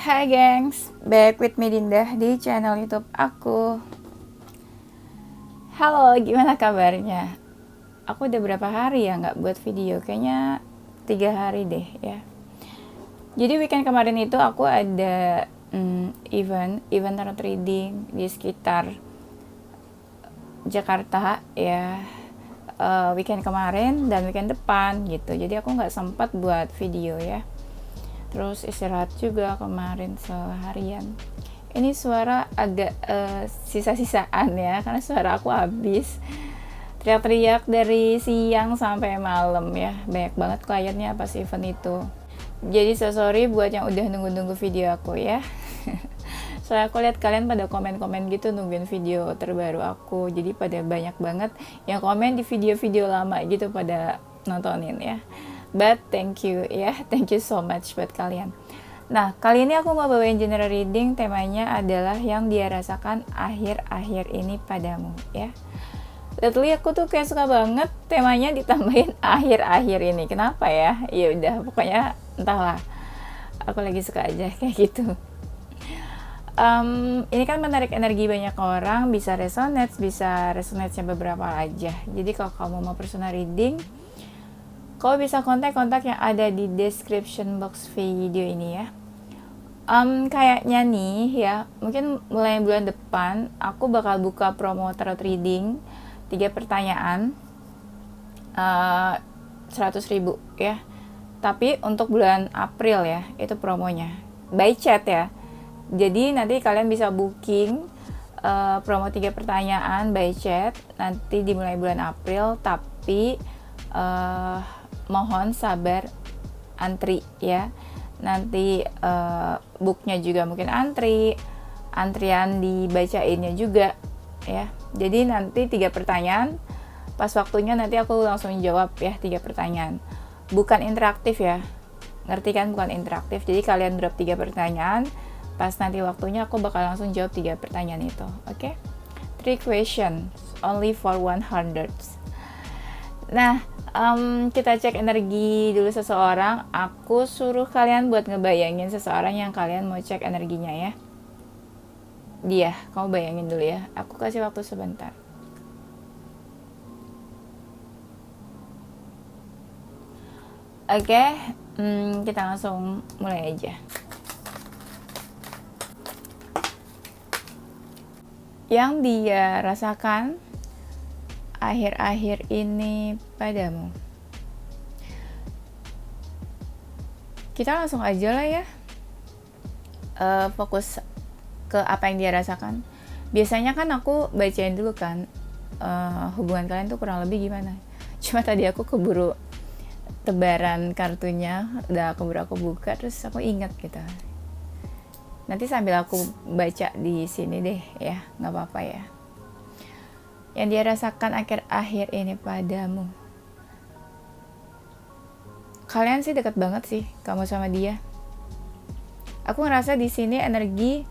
Hai gengs, back with me Dinda di channel YouTube aku. Halo, gimana kabarnya? Aku udah berapa hari ya nggak buat video, kayaknya 3 hari deh ya. Jadi weekend kemarin itu aku ada event tarot reading di sekitar Jakarta ya. Weekend kemarin dan weekend depan gitu, jadi aku nggak sempat buat video ya. Terus istirahat juga kemarin seharian. Ini suara agak sisa-sisaan ya, karena suara aku habis teriak-teriak dari siang sampai malam ya. Banyak banget kliennya pas event itu. Jadi sorry buat yang udah nunggu-nunggu video aku ya. Soalnya aku lihat kalian pada komen-komen gitu nungguin video terbaru aku. Jadi pada banyak banget yang komen di video-video lama gitu pada nontonin ya. But thank you ya, thank you so much buat kalian. Nah, kali ini aku mau bawain general reading, temanya adalah yang dia rasakan akhir-akhir ini padamu ya. Lately aku tuh kayak suka banget temanya ditambahin akhir-akhir ini. Kenapa ya? Ya udah, pokoknya entahlah. Aku lagi suka aja kayak gitu. Ini kan menarik energi banyak orang, bisa resonate-nya beberapa aja. Jadi kalau kamu mau personal reading, kau bisa kontak yang ada di description box video ini ya. Kayaknya nih ya, mungkin mulai bulan depan aku bakal buka promo tarot reading 3 pertanyaan 100.000 ya. Tapi untuk bulan April ya, itu promonya by chat ya. Jadi nanti kalian bisa booking promo 3 pertanyaan by chat nanti dimulai bulan April, tapi mohon sabar antri ya. Nanti booknya juga mungkin antrian dibacainnya juga ya. Jadi nanti 3 pertanyaan, pas waktunya nanti aku langsung jawab ya 3 pertanyaan. Bukan interaktif ya, ngerti kan, bukan interaktif. Jadi kalian drop 3 pertanyaan, pas nanti waktunya aku bakal langsung jawab 3 pertanyaan itu. Oke? 3 questions only for 100. Nah, kita cek energi dulu seseorang. Aku suruh kalian buat ngebayangin seseorang yang kalian mau cek energinya ya. Dia, kamu bayangin dulu ya. Aku kasih waktu sebentar. Oke, kita langsung mulai aja. Yang dia rasakan akhir-akhir ini padamu. Kita langsung aja lah ya, fokus ke apa yang dia rasakan. Biasanya kan aku bacain dulu kan hubungan kalian tuh kurang lebih gimana. Cuma tadi aku keburu tebaran kartunya, udah keburu aku buka, terus aku ingat gitu. Nanti sambil aku baca di sini deh ya, nggak apa-apa ya. Yang dia rasakan akhir-akhir ini padamu. Kalian sih dekat banget sih, kamu sama dia. Aku ngerasa di sini energi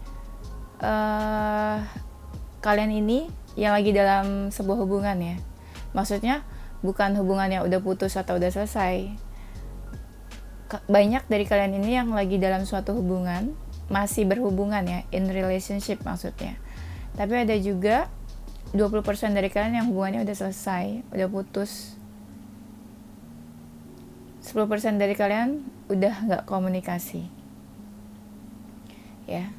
kalian ini yang lagi dalam sebuah hubungan ya. Maksudnya bukan hubungan yang udah putus atau udah selesai. Banyak dari kalian ini yang lagi dalam suatu hubungan, masih berhubungan ya, in relationship maksudnya. Tapi ada juga 20% dari kalian yang hubungannya udah selesai, udah putus. 10% dari kalian udah gak komunikasi ya.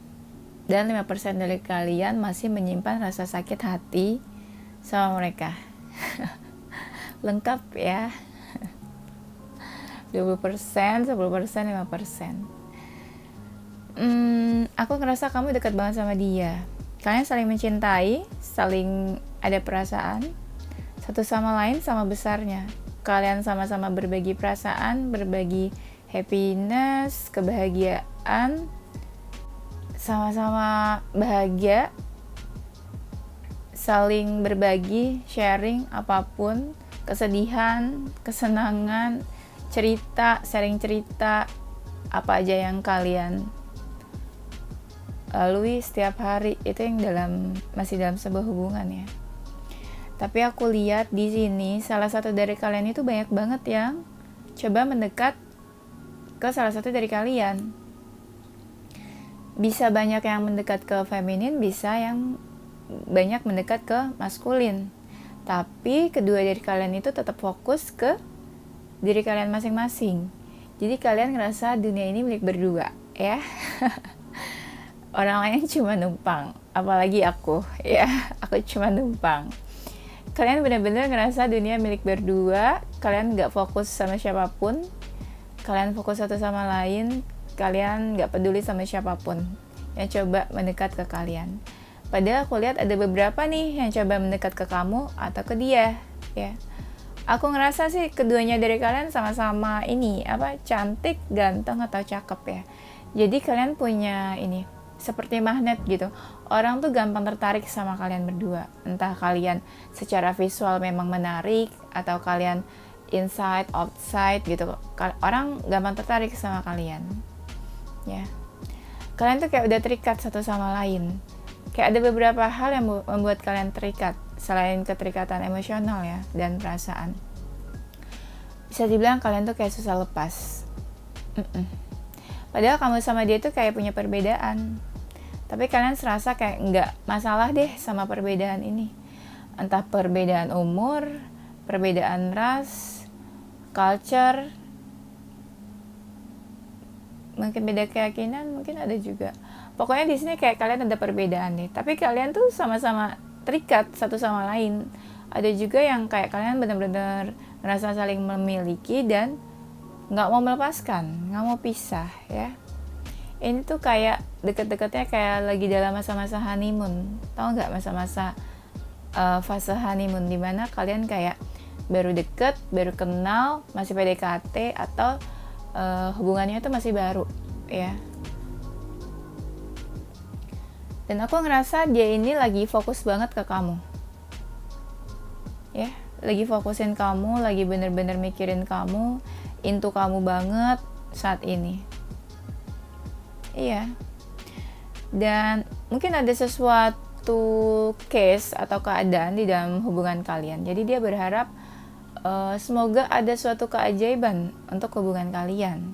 Dan 5% dari kalian masih menyimpan rasa sakit hati sama mereka. Lengkap ya. 20%, 10%, 5%. Aku ngerasa kamu dekat banget sama dia. Kalian saling mencintai, saling ada perasaan satu sama lain sama besarnya. Kalian sama-sama berbagi perasaan, berbagi happiness, kebahagiaan, sama-sama bahagia, saling berbagi, sharing apapun, kesedihan, kesenangan, cerita, sharing cerita, apa aja yang kalian lalui setiap hari, itu yang masih dalam sebuah hubungan ya. Tapi aku lihat di sini salah satu dari kalian itu banyak banget yang coba mendekat ke salah satu dari kalian. Bisa banyak yang mendekat ke feminin, bisa yang banyak mendekat ke maskulin. Tapi kedua dari kalian itu tetap fokus ke diri kalian masing-masing. Jadi kalian ngerasa dunia ini milik berdua, ya. Orang lain cuma numpang, apalagi aku, ya. Aku cuma numpang. Kalian benar-benar ngerasa dunia milik berdua, kalian gak fokus sama siapapun, kalian fokus satu sama lain, kalian gak peduli sama siapapun yang coba mendekat ke kalian. Padahal aku lihat ada beberapa nih yang coba mendekat ke kamu atau ke dia, ya. Aku ngerasa sih keduanya dari kalian sama-sama ini, cantik, ganteng, atau cakep, ya. Jadi kalian punya ini, seperti magnet gitu. Orang tuh gampang tertarik sama kalian berdua. Entah kalian secara visual memang menarik, atau kalian inside, outside gitu. Orang gampang tertarik sama kalian. Ya. Kalian tuh kayak udah terikat satu sama lain. Kayak ada beberapa hal yang membuat kalian terikat, selain keterikatan emosional ya, dan perasaan. Bisa dibilang kalian tuh kayak susah lepas. Padahal kamu sama dia tuh kayak punya perbedaan. Tapi kalian serasa kayak nggak masalah deh sama perbedaan ini. Entah perbedaan umur, perbedaan ras, culture, mungkin beda keyakinan, mungkin ada juga. Pokoknya di sini kayak kalian ada perbedaan nih. Tapi kalian tuh sama-sama terikat satu sama lain. Ada juga yang kayak kalian benar-benar ngerasa saling memiliki dan nggak mau melepaskan, nggak mau pisah, ya. Ini tuh kayak deket-deketnya kayak lagi dalam masa-masa honeymoon. Tahu nggak masa-masa fase honeymoon, dimana kalian kayak baru deket, baru kenal, masih PDKT, atau hubungannya itu masih baru, ya. Dan aku ngerasa dia ini lagi fokus banget ke kamu, ya. Lagi fokusin kamu, lagi bener-bener mikirin kamu, into kamu banget saat ini. Iya. Dan mungkin ada sesuatu case atau keadaan di dalam hubungan kalian. Jadi dia berharap semoga ada suatu keajaiban untuk hubungan kalian.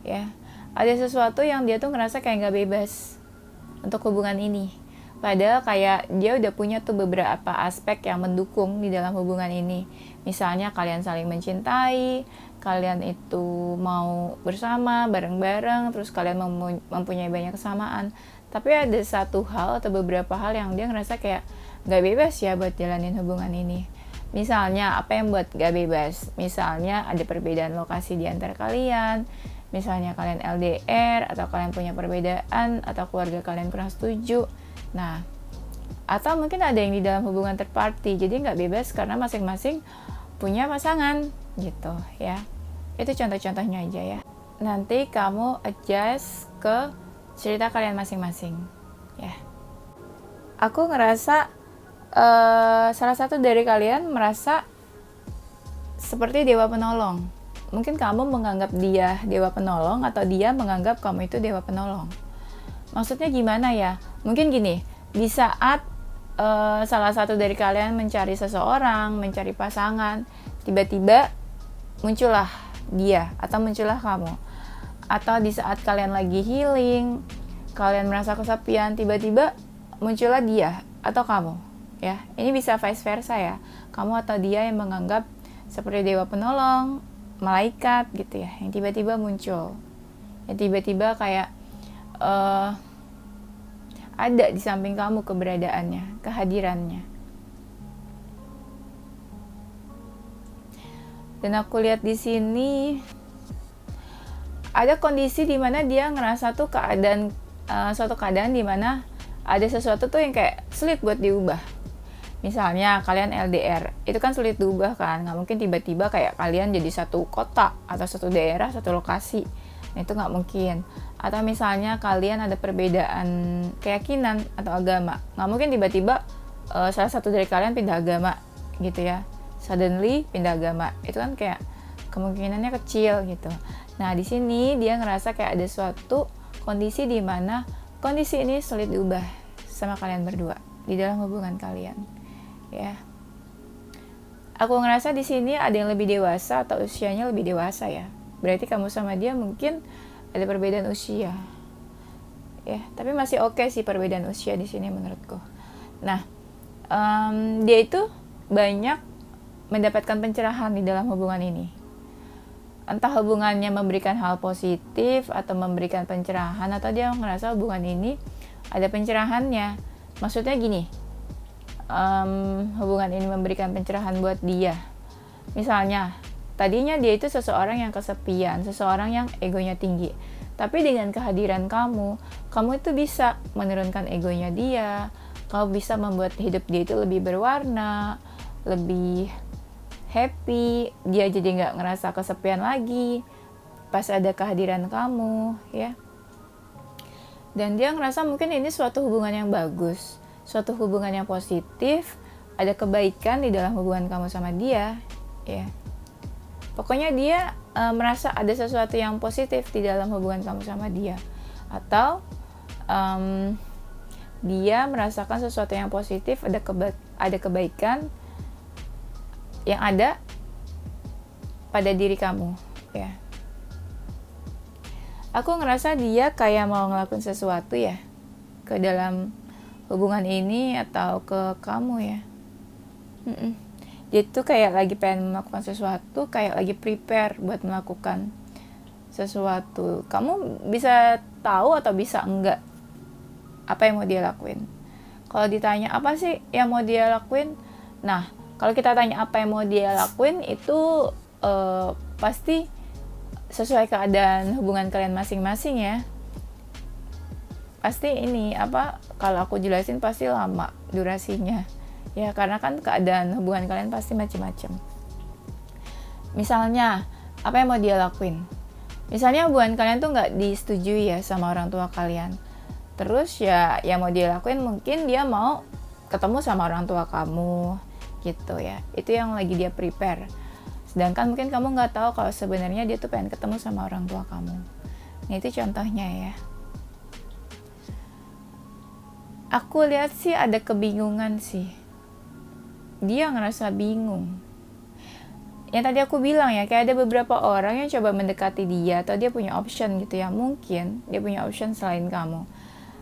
Ya. Ada sesuatu yang dia tuh ngerasa kayak gak bebas untuk hubungan ini. Padahal kayak dia udah punya tuh beberapa aspek yang mendukung di dalam hubungan ini. Misalnya kalian saling mencintai, kalian itu mau bersama, bareng-bareng, terus kalian mempunyai banyak kesamaan. Tapi ada satu hal atau beberapa hal yang dia ngerasa kayak gak bebas ya buat jalanin hubungan ini. Misalnya, apa yang buat gak bebas? Misalnya ada perbedaan lokasi di antara kalian, misalnya kalian LDR, atau kalian punya perbedaan, atau keluarga kalian kurang setuju. Nah, atau mungkin ada yang di dalam hubungan third party, jadi nggak bebas karena masing-masing punya pasangan gitu ya. Itu contoh-contohnya aja ya. Nanti kamu adjust ke cerita kalian masing-masing ya. Aku ngerasa salah satu dari kalian merasa seperti dewa penolong. Mungkin kamu menganggap dia dewa penolong, atau dia menganggap kamu itu dewa penolong. Maksudnya gimana ya? Mungkin gini, di saat salah satu dari kalian mencari seseorang, mencari pasangan, tiba-tiba muncullah dia atau muncullah kamu. Atau di saat kalian lagi healing, kalian merasa kesepian, tiba-tiba muncullah dia atau kamu. Ya, ini bisa vice versa ya. Kamu atau dia yang menganggap seperti dewa penolong, malaikat gitu ya, yang tiba-tiba muncul. Yang tiba-tiba kayak ada di samping kamu keberadaannya, kehadirannya. Dan aku lihat di sini ada kondisi di mana dia ngerasa tuh suatu keadaan di mana ada sesuatu tuh yang kayak sulit buat diubah. Misalnya kalian LDR, itu kan sulit diubah kan, nggak mungkin tiba-tiba kayak kalian jadi satu kota atau satu daerah, satu lokasi. Nah, itu nggak mungkin. Atau misalnya kalian ada perbedaan keyakinan atau agama, nggak mungkin tiba-tiba salah satu dari kalian pindah agama gitu ya, suddenly pindah agama. Itu kan kayak kemungkinannya kecil gitu. Nah, di sini dia ngerasa kayak ada suatu kondisi di mana kondisi ini sulit diubah sama kalian berdua di dalam hubungan kalian ya. Aku ngerasa di sini ada yang lebih dewasa atau usianya lebih dewasa ya. Berarti kamu sama dia mungkin ada perbedaan usia ya. Tapi masih oke sih perbedaan usia di sini menurutku. Nah, dia itu banyak mendapatkan pencerahan di dalam hubungan ini. Entah hubungannya memberikan hal positif atau memberikan pencerahan, atau dia ngerasa hubungan ini ada pencerahannya. Maksudnya gini, hubungan ini memberikan pencerahan buat dia. Misalnya, tadinya dia itu seseorang yang kesepian, seseorang yang egonya tinggi. Tapi dengan kehadiran kamu itu bisa menurunkan egonya dia. Kamu bisa membuat hidup dia itu lebih berwarna, lebih happy, dia jadi nggak ngerasa kesepian lagi pas ada kehadiran kamu, ya. Dan dia ngerasa mungkin ini suatu hubungan yang bagus, suatu hubungan yang positif, ada kebaikan di dalam hubungan kamu sama dia, ya. Pokoknya dia merasa ada sesuatu yang positif di dalam hubungan kamu sama dia, atau dia merasakan sesuatu yang positif, ada kebaikan yang ada pada diri kamu, ya. Aku ngerasa dia kayak mau ngelakuin sesuatu ya ke dalam hubungan ini atau ke kamu, ya. Dia tuh kayak lagi pengen melakukan sesuatu, kayak lagi prepare buat melakukan sesuatu. Kamu bisa tahu atau bisa enggak apa yang mau dia lakuin. Kalau ditanya apa sih yang mau dia lakuin, nah, kalau kita tanya apa yang mau dia lakuin, itu pasti sesuai keadaan hubungan kalian masing-masing, ya. Pasti ini kalau aku jelasin pasti lama durasinya, ya, karena kan keadaan hubungan kalian pasti macam-macam. Misalnya, apa yang mau dia lakuin? Misalnya hubungan kalian tuh nggak disetujui ya sama orang tua kalian. Terus ya yang mau dia lakuin mungkin dia mau ketemu sama orang tua kamu, gitu ya. Itu yang lagi dia prepare. Sedangkan mungkin kamu nggak tahu kalau sebenarnya dia tuh pengen ketemu sama orang tua kamu. Nah, itu contohnya, ya. Aku lihat sih ada kebingungan sih. Dia ngerasa bingung. Yang tadi aku bilang ya, kayak ada beberapa orang yang coba mendekati dia, atau dia punya option gitu ya. Mungkin dia punya option selain kamu.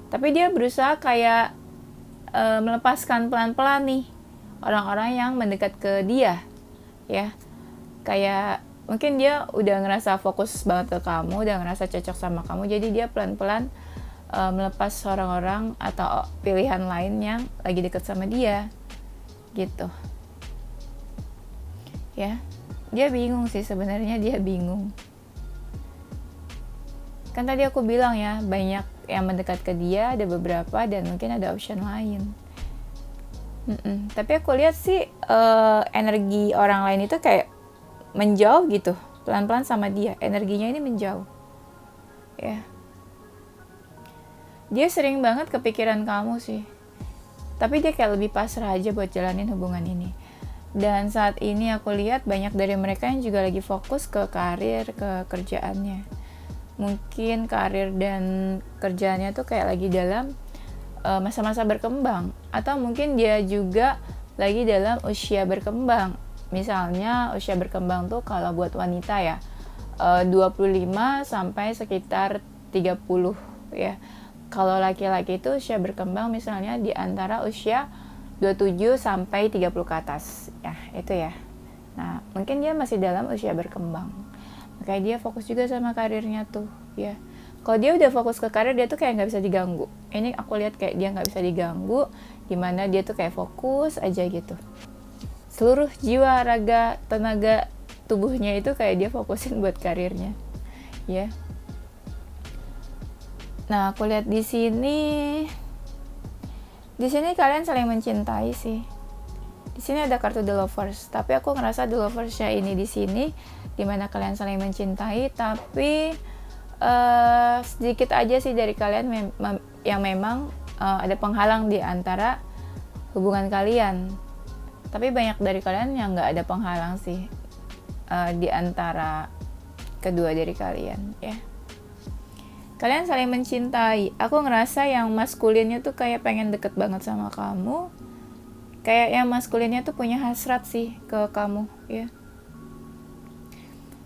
Tapi dia berusaha kayak melepaskan pelan-pelan nih orang-orang yang mendekat ke dia, ya. Kayak mungkin dia udah ngerasa fokus banget ke kamu, udah ngerasa cocok sama kamu, jadi dia pelan-pelan melepas orang-orang atau pilihan lain yang lagi deket sama dia, gitu, ya. Dia bingung sih sebenarnya, dia bingung. Kan tadi aku bilang ya, banyak yang mendekat ke dia, ada beberapa, dan mungkin ada option lain. Tapi aku lihat sih energi orang lain itu kayak menjauh gitu, pelan-pelan sama dia. Energinya ini menjauh, ya. Dia sering banget kepikiran kamu sih. Tapi dia kayak lebih pasrah aja buat jalanin hubungan ini. Dan saat ini aku lihat banyak dari mereka yang juga lagi fokus ke karir, ke kerjaannya. Mungkin karir dan kerjaannya tuh kayak lagi dalam masa-masa berkembang. Atau mungkin dia juga lagi dalam usia berkembang. Misalnya usia berkembang tuh kalau buat wanita ya 25 sampai sekitar 30, ya. Kalau laki-laki itu usia berkembang misalnya di antara usia 27 sampai 30 ke atas, ya, itu ya. Nah, mungkin dia masih dalam usia berkembang. Makanya dia fokus juga sama karirnya tuh, ya. Kalau dia udah fokus ke karir, dia tuh kayak nggak bisa diganggu. Ini aku lihat kayak dia nggak bisa diganggu, dimana dia tuh kayak fokus aja gitu. Seluruh jiwa, raga, tenaga tubuhnya itu kayak dia fokusin buat karirnya, ya. Nah, aku lihat di sini kalian saling mencintai sih. Di sini ada kartu The Lovers, tapi aku ngerasa The Lovers-nya ini di sini dimana kalian saling mencintai, tapi sedikit aja sih dari kalian yang memang ada penghalang di antara hubungan kalian. Tapi banyak dari kalian yang nggak ada penghalang sih di antara kedua dari kalian, ya. Kalian saling mencintai. Aku ngerasa yang maskulinnya tuh kayak pengen deket banget sama kamu. Kayak yang maskulinnya tuh punya hasrat sih ke kamu, ya.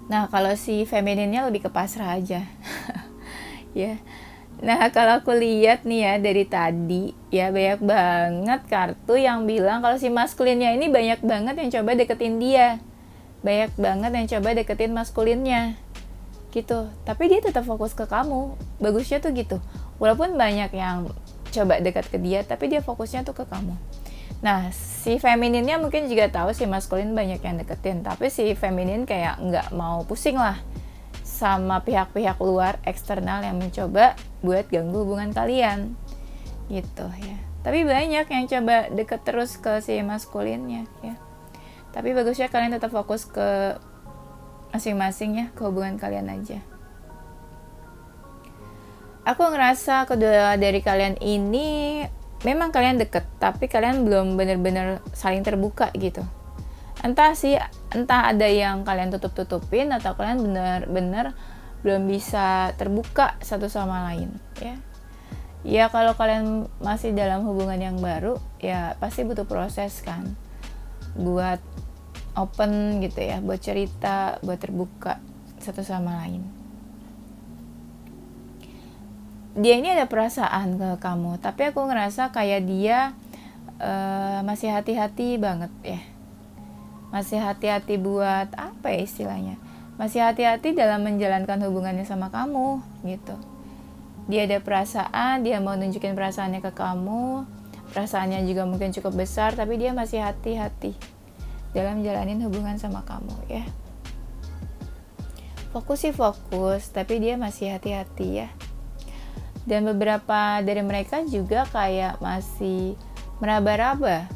Nah, kalau si femininnya lebih ke pasrah aja. Ya. Nah, kalau aku lihat nih ya dari tadi, ya banyak banget kartu yang bilang kalau si maskulinnya ini banyak banget yang coba deketin dia. Banyak banget yang coba deketin maskulinnya. Gitu. Tapi dia tetap fokus ke kamu. Bagusnya tuh gitu. Walaupun banyak yang coba dekat ke dia, tapi dia fokusnya tuh ke kamu. Nah, si femininnya mungkin juga tahu si maskulin banyak yang deketin, tapi si feminin kayak nggak mau pusing lah sama pihak-pihak luar eksternal yang mencoba buat ganggu hubungan kalian gitu ya. Tapi banyak yang coba deket terus ke si maskulinnya ya. Tapi bagusnya kalian tetap fokus ke masing-masing ya, ke hubungan kalian aja. Aku ngerasa kedua dari kalian ini memang kalian deket, tapi kalian belum benar-benar saling terbuka gitu. Entah ada yang kalian tutup-tutupin atau kalian benar-benar belum bisa terbuka satu sama lain ya. Ya kalau kalian masih dalam hubungan yang baru, ya pasti butuh proses kan buat open gitu ya, buat cerita, buat terbuka satu sama lain. Dia ini ada perasaan ke kamu, tapi aku ngerasa kayak dia masih hati-hati banget ya. Masih hati-hati buat apa ya istilahnya? Masih hati-hati dalam menjalankan hubungannya sama kamu gitu. Dia ada perasaan, dia mau nunjukin perasaannya ke kamu. Perasaannya juga mungkin cukup besar, tapi dia masih hati-hati dalam jalanin hubungan sama kamu ya. Fokus sih fokus, tapi dia masih hati-hati ya. Dan beberapa dari mereka juga kayak masih meraba-raba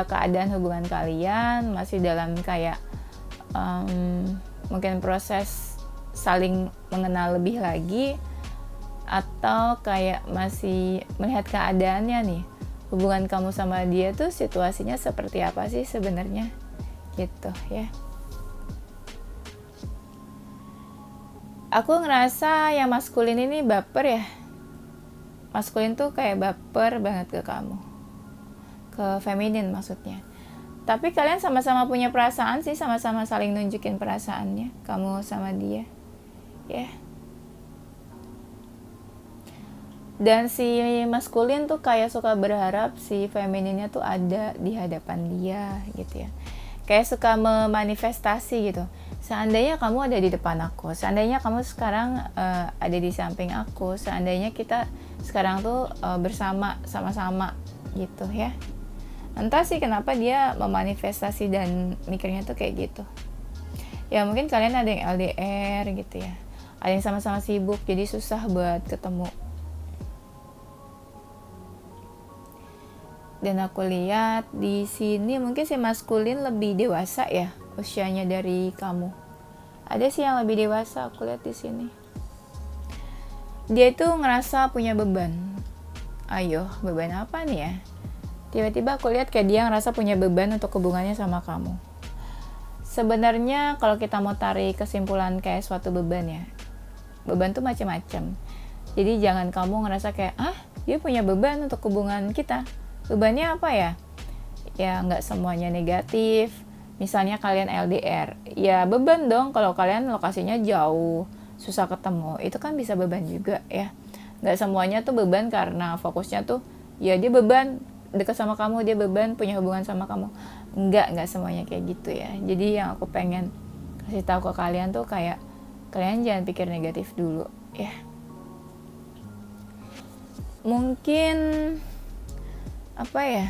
keadaan hubungan kalian, masih dalam kayak mungkin proses saling mengenal lebih lagi, atau kayak masih melihat keadaannya nih, hubungan kamu sama dia tuh situasinya seperti apa sih sebenarnya gitu ya. Aku ngerasa yang maskulin ini baper ya. Maskulin tuh kayak baper banget ke kamu. Ke feminin maksudnya. Tapi kalian sama-sama punya perasaan sih, sama-sama saling nunjukin perasaannya, kamu sama dia. Ya. Dan si maskulin tuh kayak suka berharap si femininnya tuh ada di hadapan dia gitu ya. Kayak suka memanifestasi gitu. Seandainya kamu ada di depan aku, seandainya kamu sekarang ada di samping aku, seandainya kita sekarang tuh bersama, sama-sama gitu ya. Entah sih kenapa dia memanifestasi dan mikirnya tuh kayak gitu. Ya mungkin kalian ada yang LDR gitu ya, ada yang sama-sama sibuk jadi susah buat ketemu. Dan aku lihat di sini mungkin si maskulin lebih dewasa ya usianya dari kamu. Ada sih yang lebih dewasa, aku lihat di sini. Dia itu ngerasa punya beban. Ayo, beban apa nih ya? Tiba-tiba aku lihat kayak dia ngerasa punya beban untuk hubungannya sama kamu. Sebenarnya kalau kita mau tarik kesimpulan kayak suatu beban ya, beban tuh macam-macam. Jadi jangan kamu ngerasa kayak, dia punya beban untuk hubungan kita. Bebannya apa ya? Ya nggak semuanya negatif. Misalnya kalian LDR, ya beban dong kalau kalian lokasinya jauh, susah ketemu. Itu kan bisa beban juga ya. Nggak semuanya tuh beban karena fokusnya tuh, ya dia beban dekat sama kamu, dia beban punya hubungan sama kamu. Nggak semuanya kayak gitu ya. Jadi yang aku pengen kasih tahu ke kalian tuh kayak, kalian jangan pikir negatif dulu ya. Mungkin apa ya,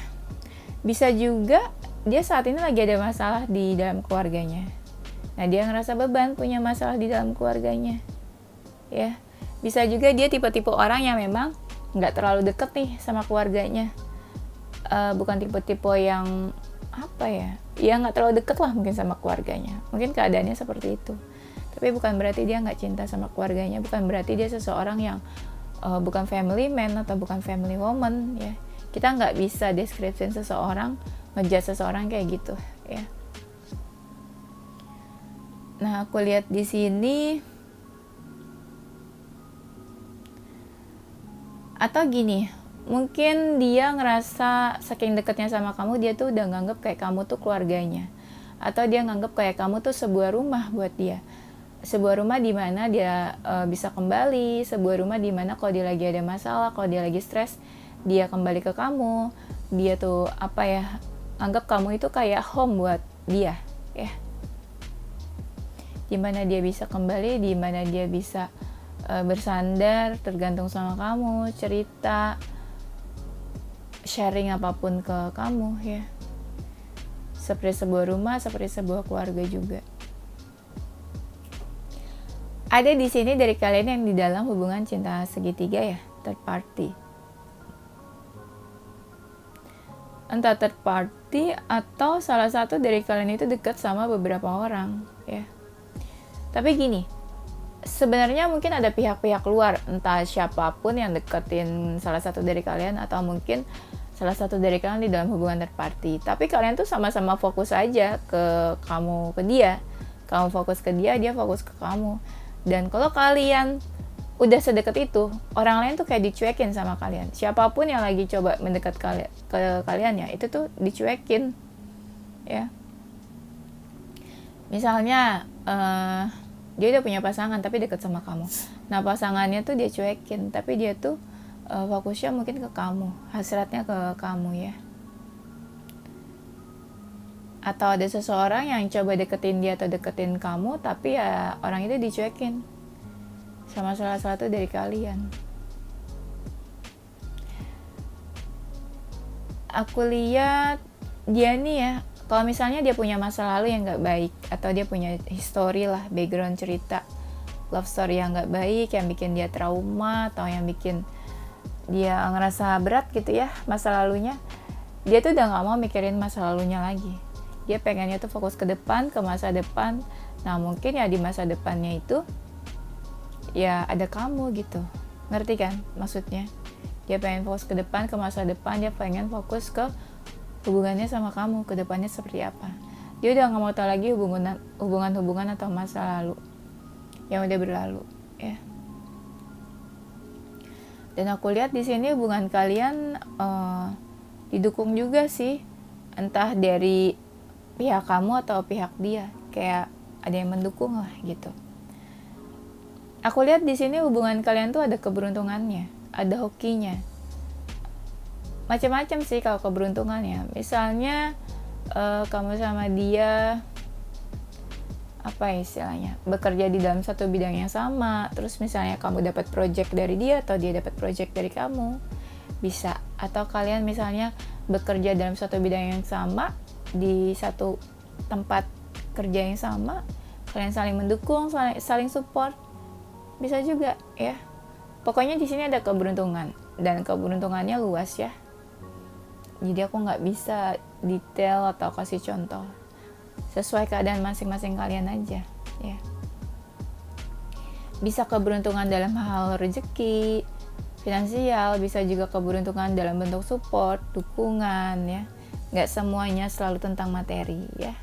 bisa juga dia saat ini lagi ada masalah di dalam keluarganya. Nah dia ngerasa beban punya masalah di dalam keluarganya ya. Bisa juga dia tipe-tipe orang yang memang nggak terlalu deket nih sama keluarganya. Bukan tipe-tipe yang apa ya nggak terlalu deket lah mungkin sama keluarganya. Mungkin keadaannya seperti itu. Tapi bukan berarti dia nggak cinta sama keluarganya, bukan berarti dia seseorang yang bukan family man atau bukan family woman ya. Kita nggak bisa deskripsiin seseorang, ngejudge seseorang kayak gitu ya. Nah aku lihat di sini, atau gini, mungkin dia ngerasa saking dekatnya sama kamu, dia tuh udah nganggep kayak kamu tuh keluarganya, atau dia nganggep kayak kamu tuh sebuah rumah buat dia. sebuah rumah di mana dia bisa kembali, sebuah rumah di mana kalau dia lagi ada masalah, kalau dia lagi stres, dia kembali ke kamu. Dia tuh apa ya, anggap kamu itu kayak home buat dia ya, di mana dia bisa kembali, di mana dia bisa bersandar, tergantung sama kamu, cerita, sharing apapun ke kamu ya. Seperti sebuah rumah, seperti sebuah keluarga juga. Ada di sini dari kalian yang di dalam hubungan cinta segitiga ya, third party. Entah third party atau salah satu dari kalian itu dekat sama beberapa orang ya. Tapi gini, sebenarnya mungkin ada pihak-pihak luar, entah siapapun yang deketin salah satu dari kalian, atau mungkin salah satu dari kalian di dalam hubungan third party. Tapi kalian tuh sama-sama fokus aja ke kamu, ke dia. Kamu fokus ke dia, dia fokus ke kamu. Dan kalau kalian udah sedekat itu, orang lain tuh kayak dicuekin sama kalian. Siapapun yang lagi coba mendekat ke kalian ya, itu tuh dicuekin ya. Misalnya dia udah punya pasangan tapi dekat sama kamu. Nah pasangannya tuh dia cuekin, tapi dia tuh fokusnya mungkin ke kamu, hasratnya ke kamu ya. Atau ada seseorang yang coba deketin dia atau deketin kamu, tapi ya orang itu dicuekin sama salah satu dari kalian. Aku lihat dia nih ya, kalau misalnya dia punya masa lalu yang gak baik, atau dia punya history lah, background cerita love story yang gak baik, yang bikin dia trauma, atau yang bikin dia ngerasa berat gitu ya masa lalunya, dia tuh udah gak mau mikirin masa lalunya lagi. Dia pengennya tuh fokus ke depan, ke masa depan. Nah mungkin ya di masa depannya itu ya ada kamu gitu, ngerti kan maksudnya? Dia pengen fokus ke depan, ke masa depan, dia pengen fokus ke hubungannya sama kamu, ke depannya seperti apa. Dia udah gak mau tahu lagi hubungan atau masa lalu yang udah berlalu ya. Dan aku lihat di sini hubungan kalian didukung juga sih, entah dari pihak kamu atau pihak dia, kayak ada yang mendukung lah gitu. Aku lihat di sini hubungan kalian tuh ada keberuntungannya, ada hokinya. Macam-macam sih kalau keberuntungannya. Misalnya kamu sama dia apa istilahnya, bekerja di dalam satu bidang yang sama, terus misalnya kamu dapat project dari dia atau dia dapat project dari kamu, bisa. Atau kalian misalnya bekerja dalam satu bidang yang sama di satu tempat kerja yang sama, kalian saling mendukung, saling support, bisa juga ya. Pokoknya di sini ada keberuntungan, dan keberuntungannya luas ya. Jadi aku nggak bisa detail atau kasih contoh, sesuai keadaan masing-masing kalian aja ya. Bisa keberuntungan dalam hal rezeki, finansial, bisa juga keberuntungan dalam bentuk support, dukungan ya. Nggak semuanya selalu tentang materi ya.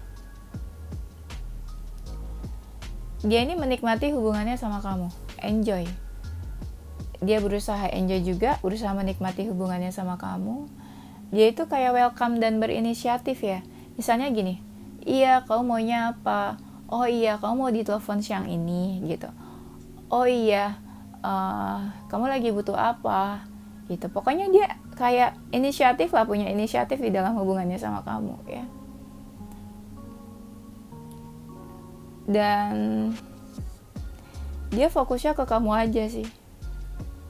Dia ini menikmati hubungannya sama kamu, enjoy. Dia berusaha enjoy juga, berusaha menikmati hubungannya sama kamu. Dia itu kayak welcome dan berinisiatif ya. Misalnya gini, iya kamu maunya apa? Oh iya kamu mau ditelepon siang ini gitu. Oh iya kamu lagi butuh apa gitu. Pokoknya dia kayak inisiatif lah, punya inisiatif di dalam hubungannya sama kamu ya. Dan dia fokusnya ke kamu aja sih.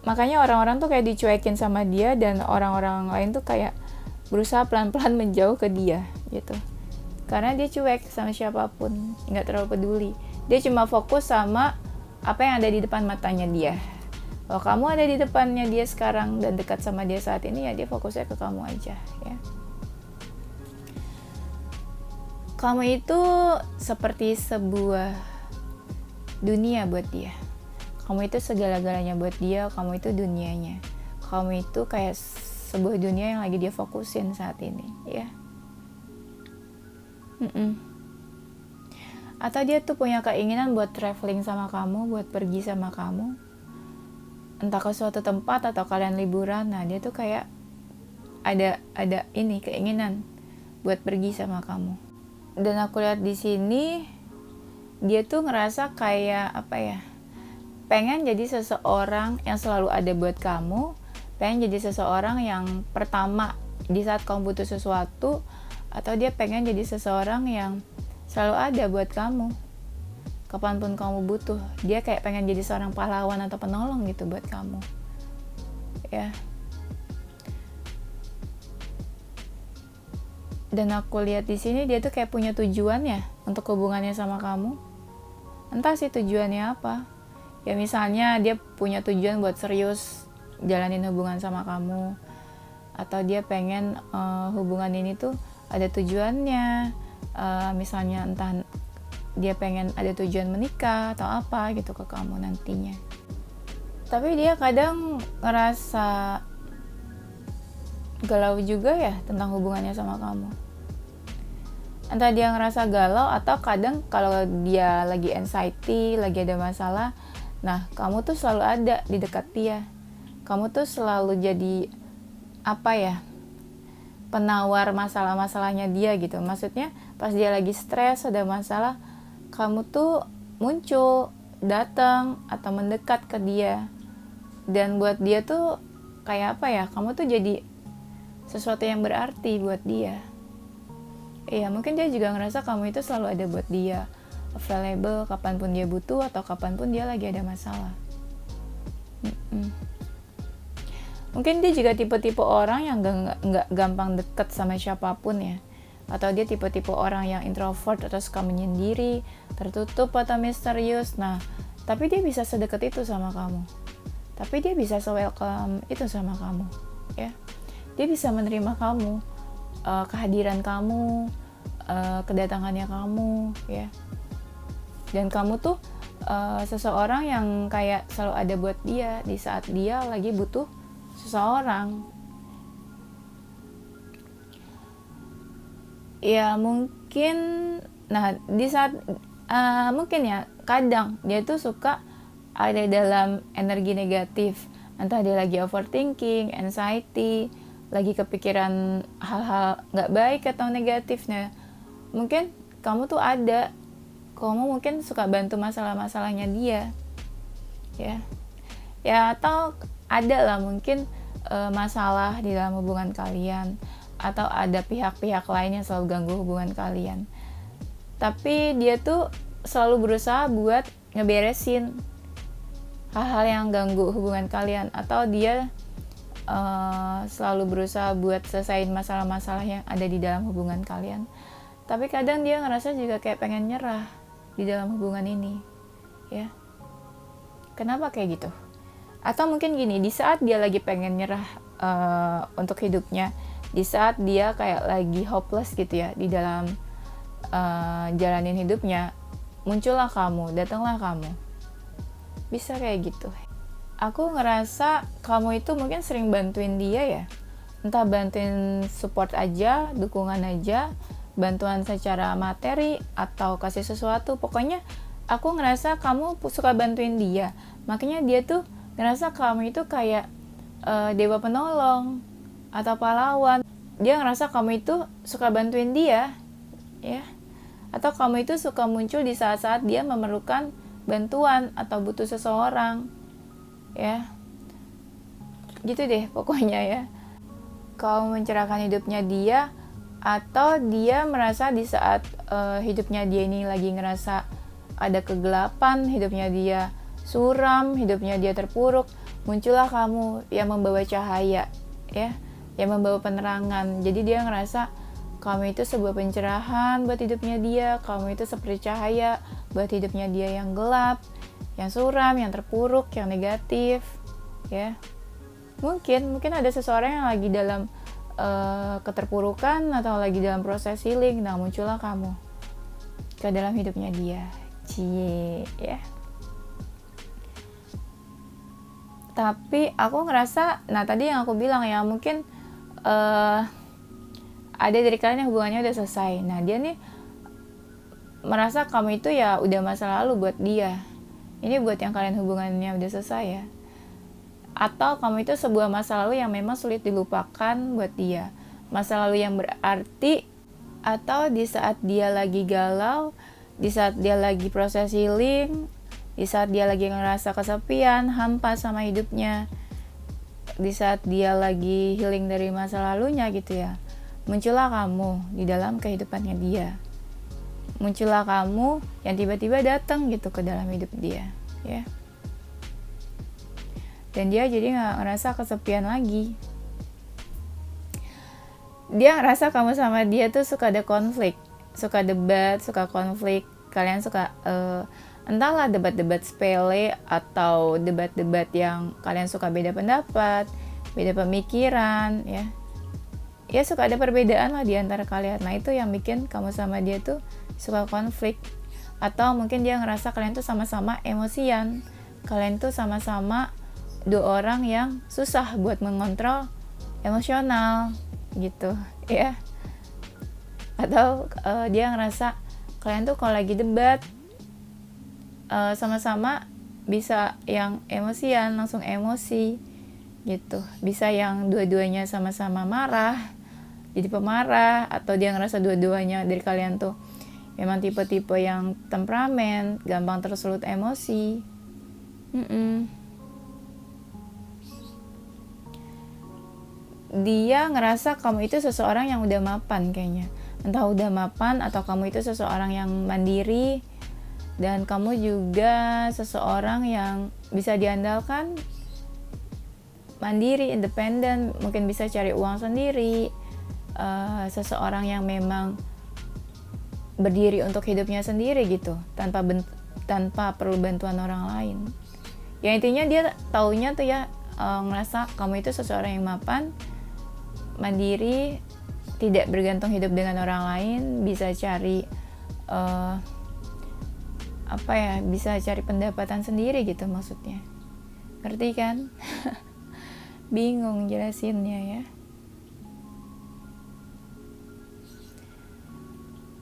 Makanya orang-orang tuh kayak dicuekin sama dia, dan orang-orang lain tuh kayak berusaha pelan-pelan menjauh ke dia gitu. Karena dia cuek sama siapapun, nggak terlalu peduli. Dia cuma fokus sama apa yang ada di depan matanya dia. Kalau kamu ada di depannya dia sekarang dan dekat sama dia saat ini, ya dia fokusnya ke kamu aja ya. Kamu itu seperti sebuah dunia buat dia. Kamu itu segala-galanya buat dia, kamu itu dunianya. Kamu itu kayak sebuah dunia yang lagi dia fokusin saat ini ya. Atau dia tuh punya keinginan buat traveling sama kamu, buat pergi sama kamu, entah ke suatu tempat atau kalian liburan. Nah dia tuh kayak ada ini keinginan buat pergi sama kamu. Dan aku lihat di sini dia tuh ngerasa kayak apa ya, pengen jadi seseorang yang selalu ada buat kamu, pengen jadi seseorang yang pertama di saat kamu butuh sesuatu, atau dia pengen jadi seseorang yang selalu ada buat kamu kapanpun kamu butuh. Dia kayak pengen jadi seorang pahlawan atau penolong gitu buat kamu, ya. Dan aku lihat di sini dia tuh kayak punya tujuan ya untuk hubungannya sama kamu. Entah sih tujuannya apa. Ya misalnya dia punya tujuan buat serius jalanin hubungan sama kamu, atau dia pengen hubungan ini tuh ada tujuannya. Misalnya entah dia pengen ada tujuan menikah atau apa gitu ke kamu nantinya. Tapi dia kadang ngerasa galau juga ya tentang hubungannya sama kamu. Entah dia ngerasa galau, atau kadang kalau dia lagi anxiety, lagi ada masalah, nah kamu tuh selalu ada di dekat dia. Kamu tuh selalu jadi apa ya, penawar masalah-masalahnya dia gitu. Maksudnya pas dia lagi stres, ada masalah, kamu tuh muncul, datang atau mendekat ke dia. Dan buat dia tuh kayak apa ya, kamu tuh jadi sesuatu yang berarti buat dia. Iya, mungkin dia juga ngerasa kamu itu selalu ada buat dia, available kapanpun dia butuh atau kapanpun dia lagi ada masalah. Mungkin dia juga tipe-tipe orang yang gak gampang deket sama siapapun ya. Atau dia tipe-tipe orang yang introvert atau suka menyendiri, tertutup atau misterius. Nah, tapi dia bisa sedekat itu sama kamu. Tapi dia bisa se-welcome itu sama kamu, ya. Dia bisa menerima kamu, kehadiran kamu, kedatangannya kamu, ya. Dan kamu tuh seseorang yang kayak selalu ada buat dia di saat dia lagi butuh seseorang. Ya mungkin, nah di saat mungkin ya kadang dia tuh suka ada dalam energi negatif. Entah dia lagi overthinking, anxiety, lagi kepikiran hal-hal gak baik atau negatifnya. Mungkin kamu tuh ada, kamu mungkin suka bantu masalah-masalahnya dia, ya atau ada lah mungkin masalah di dalam hubungan kalian, atau ada pihak-pihak lain yang selalu ganggu hubungan kalian. Tapi dia tuh selalu berusaha buat ngeberesin hal-hal yang ganggu hubungan kalian, atau dia selalu berusaha buat selesaiin masalah-masalah yang ada di dalam hubungan kalian. Tapi kadang dia ngerasa juga kayak pengen nyerah di dalam hubungan ini, ya. Kenapa kayak gitu? Atau mungkin gini, di saat dia lagi pengen nyerah untuk hidupnya, di saat dia kayak lagi hopeless gitu ya di dalam jalanin hidupnya, muncullah kamu, datanglah kamu. Bisa kayak gitu. Aku ngerasa kamu itu mungkin sering bantuin dia ya. Entah bantuin support aja, dukungan aja, bantuan secara materi, atau kasih sesuatu. Pokoknya aku ngerasa kamu suka bantuin dia. Makanya dia tuh ngerasa kamu itu kayak dewa penolong atau pahlawan. Dia ngerasa kamu itu suka bantuin dia, ya. Atau kamu itu suka muncul di saat-saat dia memerlukan bantuan atau butuh seseorang, ya. Gitu deh pokoknya ya. Kamu mencerahkan hidupnya dia, atau dia merasa di saat hidupnya dia ini lagi ngerasa ada kegelapan, hidupnya dia suram, hidupnya dia terpuruk, muncullah kamu yang membawa cahaya, ya, yang membawa penerangan. Jadi dia ngerasa kamu itu sebuah pencerahan buat hidupnya dia, kamu itu seperti cahaya buat hidupnya dia yang gelap, yang suram, yang terpuruk, yang negatif, ya. Mungkin ada seseorang yang lagi dalam keterpurukan atau lagi dalam proses healing. Nah, muncullah kamu ke dalam hidupnya dia. Cie, ya. Tapi aku ngerasa, nah tadi yang aku bilang ya, mungkin ada dari kalian yang hubungannya udah selesai. Nah, dia nih merasa kamu itu ya udah masa lalu buat dia. Ini buat yang kalian hubungannya udah selesai ya. Atau kamu itu sebuah masa lalu yang memang sulit dilupakan buat dia. Masa lalu yang berarti, atau di saat dia lagi galau, di saat dia lagi proses healing, di saat dia lagi ngerasa kesepian, hampa sama hidupnya, di saat dia lagi healing dari masa lalunya gitu ya, muncullah kamu di dalam kehidupannya dia. Muncullah kamu yang tiba-tiba datang gitu ke dalam hidup dia, ya. Dan dia jadi nggak ngerasa kesepian lagi. Dia ngerasa kamu sama dia tuh suka ada konflik, suka debat, suka konflik. Kalian suka entahlah debat-debat sepele atau debat-debat yang kalian suka beda pendapat, beda pemikiran, ya. Ya suka ada perbedaan lah di antara kalian. Nah itu yang bikin kamu sama dia tuh suka konflik. Atau mungkin dia ngerasa kalian tuh sama-sama emosian. Kalian tuh sama-sama dua orang yang susah buat mengontrol emosional gitu, ya. Atau dia ngerasa kalian tuh kalau lagi debat sama-sama bisa yang emosian, langsung emosi gitu. Bisa yang dua-duanya sama-sama marah, jadi pemarah. Atau dia ngerasa dua-duanya dari kalian tuh memang tipe-tipe yang temperamen, gampang tersulut emosi. Dia ngerasa kamu itu seseorang yang udah mapan kayaknya. Entah udah mapan atau kamu itu seseorang yang mandiri, dan kamu juga seseorang yang bisa diandalkan, mandiri, independen, mungkin bisa cari uang sendiri, seseorang yang memang berdiri untuk hidupnya sendiri gitu, tanpa perlu bantuan orang lain. Ya intinya dia taunya tuh ya, ngerasa kamu itu seseorang yang mapan, mandiri, tidak bergantung hidup dengan orang lain, bisa cari bisa cari pendapatan sendiri gitu maksudnya. Ngerti kan? Bingung jelasinnya ya.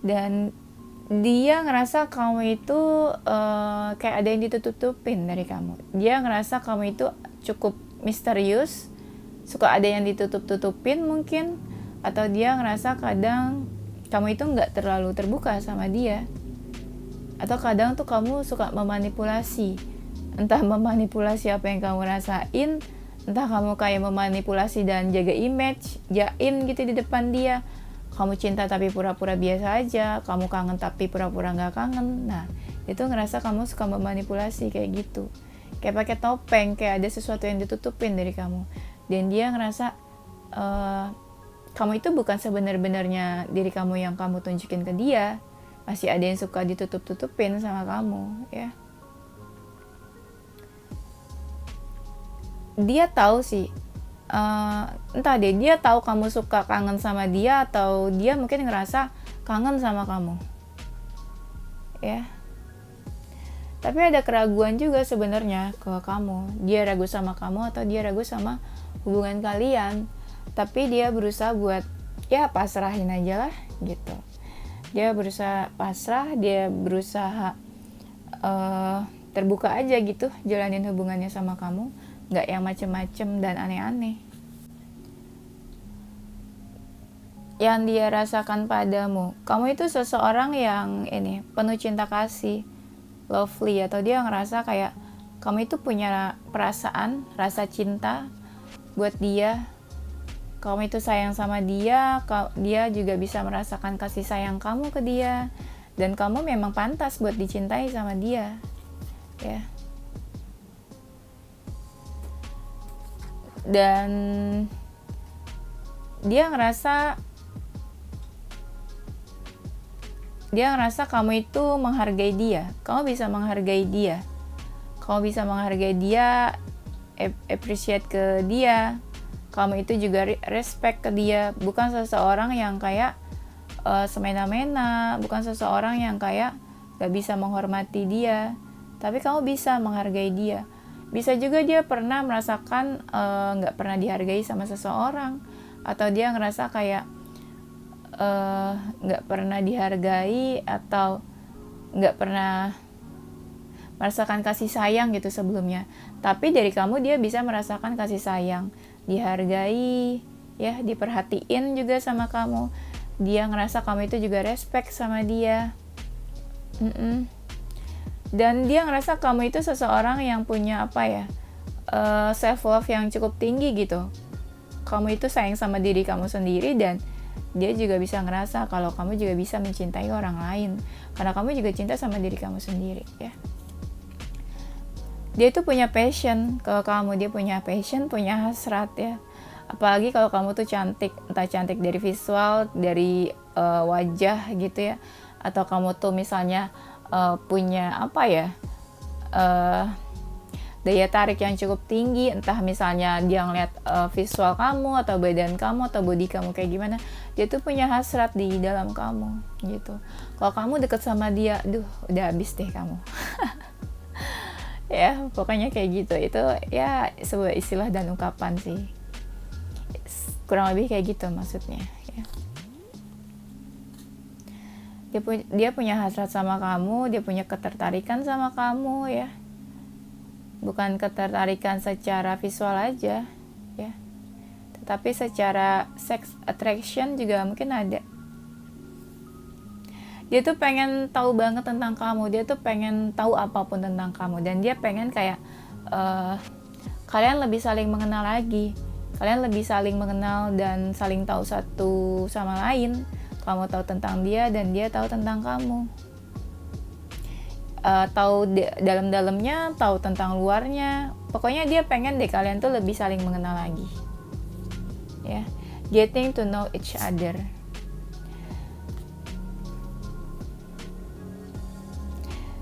Dan dia ngerasa kamu itu kayak ada yang ditutup-tutupin dari kamu. Dia ngerasa kamu itu cukup misterius, suka ada yang ditutup-tutupin mungkin. Atau dia ngerasa kadang kamu itu nggak terlalu terbuka sama dia. Atau kadang tuh kamu suka memanipulasi. Entah memanipulasi apa yang kamu rasain, entah kamu kayak memanipulasi dan jaga image, jaim gitu di depan dia. Kamu cinta tapi pura-pura biasa aja, kamu kangen tapi pura-pura nggak kangen. Nah, itu ngerasa kamu suka memanipulasi kayak gitu. Kayak pakai topeng, kayak ada sesuatu yang ditutupin dari kamu. Dan dia ngerasa kamu itu bukan sebenar-benarnya diri kamu yang kamu tunjukin ke dia. Masih ada yang suka ditutup-tutupin sama kamu, ya. Dia tahu sih, entah deh, dia tahu kamu suka kangen sama dia, atau dia mungkin ngerasa kangen sama kamu, ya. Tapi ada keraguan juga sebenarnya ke kamu. Dia ragu sama kamu atau dia ragu sama hubungan kalian. Tapi dia berusaha buat ya pasrahin aja lah gitu. Dia berusaha pasrah, dia berusaha terbuka aja gitu jalanin hubungannya sama kamu, nggak yang macem-macem dan aneh-aneh. Yang dia rasakan padamu, kamu itu seseorang yang penuh cinta kasih, lovely, atau dia ngerasa kayak kamu itu punya perasaan, rasa cinta buat dia. Kamu itu sayang sama dia, dia juga bisa merasakan kasih sayang kamu ke dia, dan kamu memang pantas buat dicintai sama dia, ya. Dan dia ngerasa kamu itu menghargai dia, kamu bisa menghargai dia, appreciate ke dia. Kamu itu juga respect ke dia, bukan seseorang yang kayak semena-mena, bukan seseorang yang kayak gak bisa menghormati dia, tapi kamu bisa menghargai dia. Bisa juga dia pernah merasakan gak pernah dihargai sama seseorang, atau dia ngerasa kayak gak pernah dihargai, atau gak pernah merasakan kasih sayang gitu sebelumnya. Tapi dari kamu dia bisa merasakan kasih sayang, dihargai, ya, diperhatiin juga sama kamu. Dia ngerasa kamu itu juga respect sama dia. Mm-mm. Dan dia ngerasa kamu itu seseorang yang punya self love yang cukup tinggi gitu. Kamu itu sayang sama diri kamu sendiri, dan dia juga bisa ngerasa kalau kamu juga bisa mencintai orang lain karena kamu juga cinta sama diri kamu sendiri ya. Dia itu punya passion ke kamu, dia punya passion, punya hasrat ya. Apalagi kalau kamu tuh cantik, entah cantik dari visual, dari wajah gitu ya, atau kamu tuh misalnya punya daya tarik yang cukup tinggi, entah misalnya dia ngeliat visual kamu atau badan kamu atau body kamu kayak gimana, dia tuh punya hasrat di dalam kamu gitu. Kalau kamu deket sama dia, udah habis deh kamu. Ya pokoknya kayak gitu. Itu ya sebuah istilah dan ungkapan sih, kurang lebih kayak gitu maksudnya ya. Dia punya hasrat sama kamu, dia punya ketertarikan sama kamu ya. Bukan ketertarikan secara visual aja ya, tetapi secara sex attraction juga mungkin ada. Dia tuh pengen tahu banget tentang kamu, dia tuh pengen tahu apapun tentang kamu, dan dia pengen kayak kalian lebih saling mengenal lagi, kalian lebih saling mengenal dan saling tahu satu sama lain. Kamu tahu tentang dia dan dia tahu tentang kamu. Tahu dalam-dalamnya, tahu tentang luarnya. Pokoknya dia pengen deh kalian tuh lebih saling mengenal lagi ya, getting to know each other.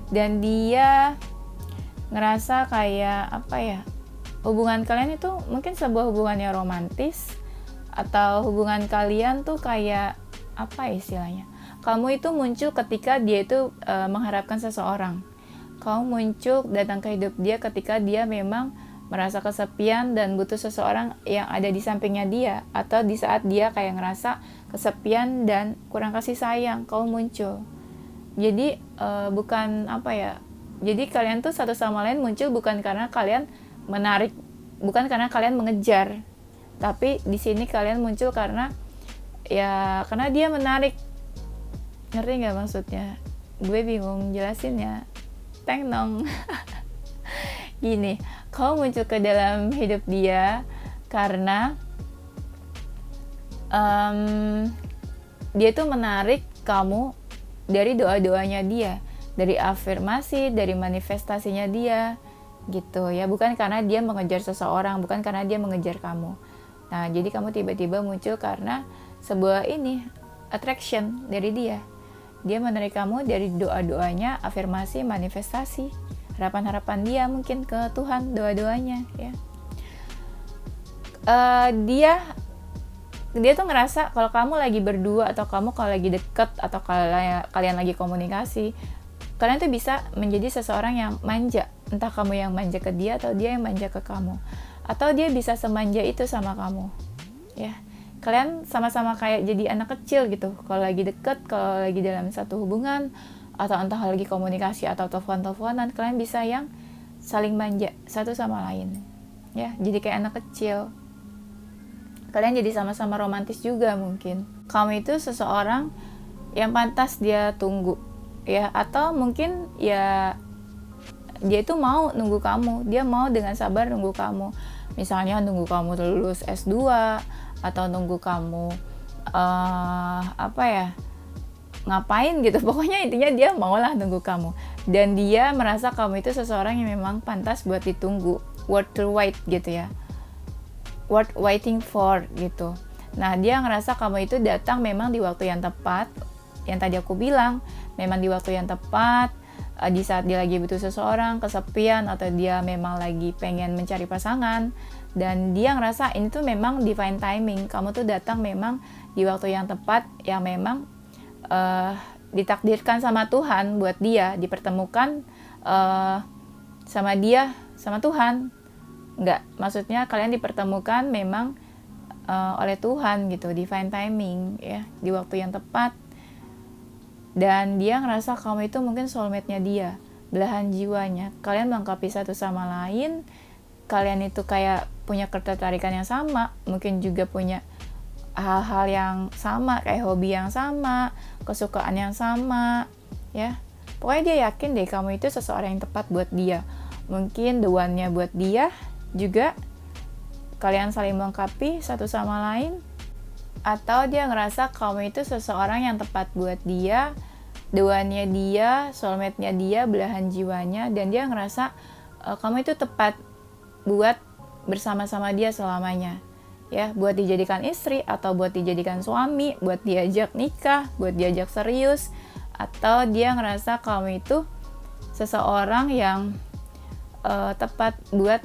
Dan dia ngerasa kayak hubungan kalian itu mungkin sebuah hubungan yang romantis, atau hubungan kalian tuh kayak istilahnya, kamu itu muncul ketika dia itu mengharapkan seseorang. Kamu muncul datang ke hidup dia ketika dia memang merasa kesepian dan butuh seseorang yang ada di sampingnya dia, atau di saat dia kayak ngerasa kesepian dan kurang kasih sayang, kamu muncul. Jadi jadi kalian tuh satu sama lain muncul bukan karena kalian menarik, bukan karena kalian mengejar, tapi di sini kalian muncul karena dia menarik. Ngerti nggak maksudnya? Gue bingung jelasinnya. Teng nong. Gini, kamu muncul ke dalam hidup dia karena dia tuh menarik kamu dari doa-doanya dia, dari afirmasi, dari manifestasinya dia gitu ya. Bukan karena dia mengejar seseorang, bukan karena dia mengejar kamu. Nah, jadi kamu tiba-tiba muncul karena sebuah attraction dari dia. Dia menarik kamu dari doa-doanya, afirmasi, manifestasi, harapan-harapan dia mungkin ke Tuhan, doa-doanya ya. Dia tuh ngerasa kalau kamu lagi berdua, atau kamu kalau lagi deket, atau kalian lagi komunikasi, kalian tuh bisa menjadi seseorang yang manja. Entah kamu yang manja ke dia atau dia yang manja ke kamu, atau dia bisa semanja itu sama kamu ya. Kalian sama-sama kayak jadi anak kecil gitu kalau lagi deket, kalau lagi dalam satu hubungan, atau entah lagi komunikasi atau telepon-teleponan, kalian bisa yang saling manja satu sama lain ya, jadi kayak anak kecil. Kalian jadi sama-sama romantis juga mungkin. Kamu itu seseorang yang pantas dia tunggu ya, atau mungkin ya dia itu mau nunggu kamu, dia mau dengan sabar nunggu kamu. Misalnya nunggu kamu lulus S2, atau nunggu kamu ngapain gitu. Pokoknya intinya dia maulah nunggu kamu, dan dia merasa kamu itu seseorang yang memang pantas buat ditunggu, worth to wait gitu ya, worth waiting for gitu. Nah, dia ngerasa kamu itu datang memang di waktu yang tepat, yang tadi aku bilang, memang di waktu yang tepat, di saat dia lagi butuh seseorang, kesepian, atau dia memang lagi pengen mencari pasangan. Dan dia ngerasa ini tuh memang divine timing, kamu tuh datang memang di waktu yang tepat, yang memang ditakdirkan sama Tuhan buat dia, dipertemukan sama dia, sama Tuhan. Enggak, maksudnya kalian dipertemukan memang oleh Tuhan gitu, divine timing ya, di waktu yang tepat. Dan dia ngerasa kamu itu mungkin soulmate-nya dia, belahan jiwanya. Kalian melengkapi satu sama lain, kalian itu kayak punya ketertarikan yang sama, mungkin juga punya hal-hal yang sama, kayak hobi yang sama, kesukaan yang sama ya. Pokoknya dia yakin deh kamu itu seseorang yang tepat buat dia. Mungkin the one-nya buat dia juga, kalian saling melengkapi satu sama lain. Atau dia ngerasa kamu itu seseorang yang tepat buat dia, the one-nya dia, soulmate-nya dia, belahan jiwanya, dan dia ngerasa kamu itu tepat buat bersama-sama dia selamanya. Ya, buat dijadikan istri atau buat dijadikan suami, buat diajak nikah, buat diajak serius, atau dia ngerasa kamu itu seseorang yang tepat buat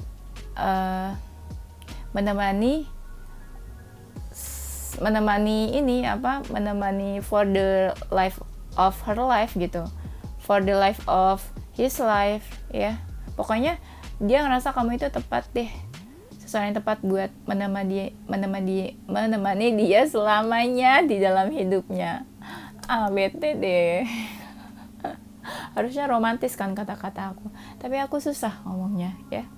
menemani for the life of her life gitu, for the life of his life, ya. Pokoknya dia ngerasa kamu itu tepat deh, seseorang yang tepat buat menemani dia selamanya di dalam hidupnya. Bete deh. Harusnya romantis kan kata-kata aku, tapi aku susah ngomongnya, ya.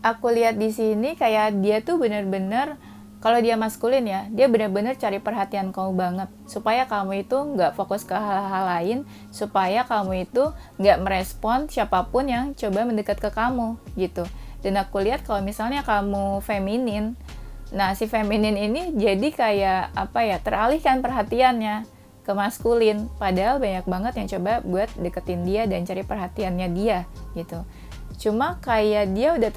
Aku lihat di sini kayak dia tuh bener-bener, kalau dia maskulin ya, dia bener-bener cari perhatian kamu banget, supaya kamu itu nggak fokus ke hal-hal lain, supaya kamu itu nggak merespon siapapun yang coba mendekat ke kamu, gitu. Dan aku lihat kalau misalnya kamu feminin, nah si feminin ini jadi kayak teralihkan perhatiannya ke maskulin, padahal banyak banget yang coba buat deketin dia dan cari perhatiannya dia, gitu. Cuma kayak dia udah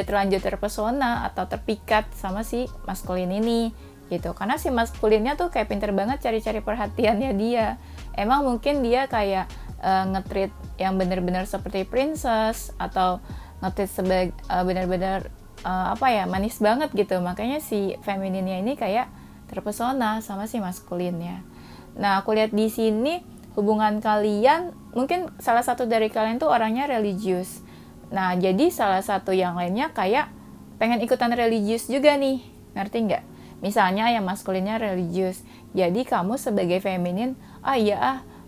terlanjur terpesona atau terpikat sama si maskulin ini, gitu. Karena si maskulinnya tuh kayak pinter banget cari-cari perhatiannya dia. Emang mungkin dia kayak nge-treat yang benar-benar seperti princess, atau nge-treat sebagai benar-benar manis banget gitu. Makanya si femininnya ini kayak terpesona sama si maskulinnya. Nah, aku lihat di sini hubungan kalian, mungkin salah satu dari kalian tuh orangnya religius. Nah, jadi salah satu yang lainnya kayak pengen ikutan religius juga nih, ngerti nggak? Misalnya yang maskulinnya religius, jadi kamu sebagai feminin,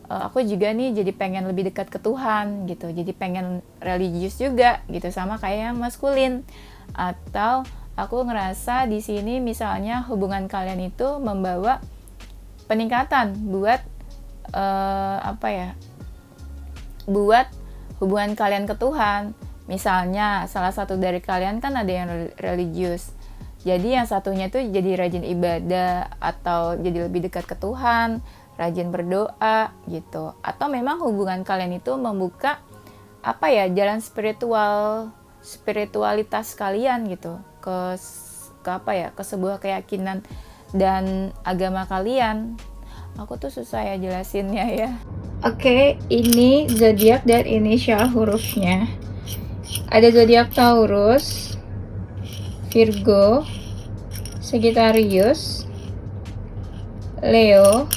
aku juga nih jadi pengen lebih dekat ke Tuhan gitu, jadi pengen religius juga gitu, sama kayak yang maskulin. Atau aku ngerasa di sini misalnya hubungan kalian itu membawa peningkatan buat buat hubungan kalian ke Tuhan. Misalnya salah satu dari kalian kan ada yang religius, jadi yang satunya tuh jadi rajin ibadah atau jadi lebih dekat ke Tuhan, rajin berdoa gitu. Atau memang hubungan kalian itu membuka jalan spiritualitas kalian gitu ke sebuah keyakinan dan agama kalian. Aku tuh susah ya jelasinnya ya. Oke, ini zodiak dan inisial hurufnya. Ada zodiak Taurus, Virgo, Sagittarius, Leo,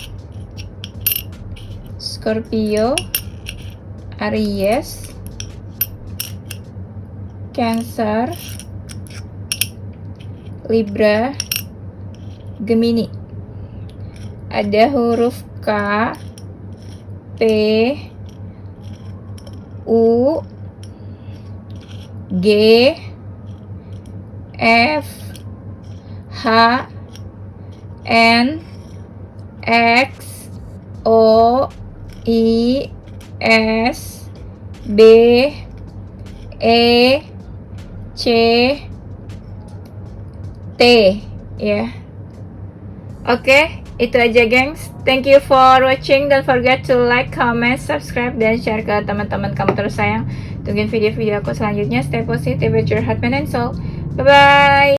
Scorpio, Aries, Cancer, Libra, Gemini. Ada huruf K, P, U, G, F, H, N, X, O, I, S, B, E, C, T, ya. Oke, itu aja gengs. Thank you for watching. Don't forget to like, comment, subscribe, dan share ke teman-teman kamu tersayang. Tungguin video-video aku selanjutnya. Stay positive with your heart, mind, and soul. Bye-bye.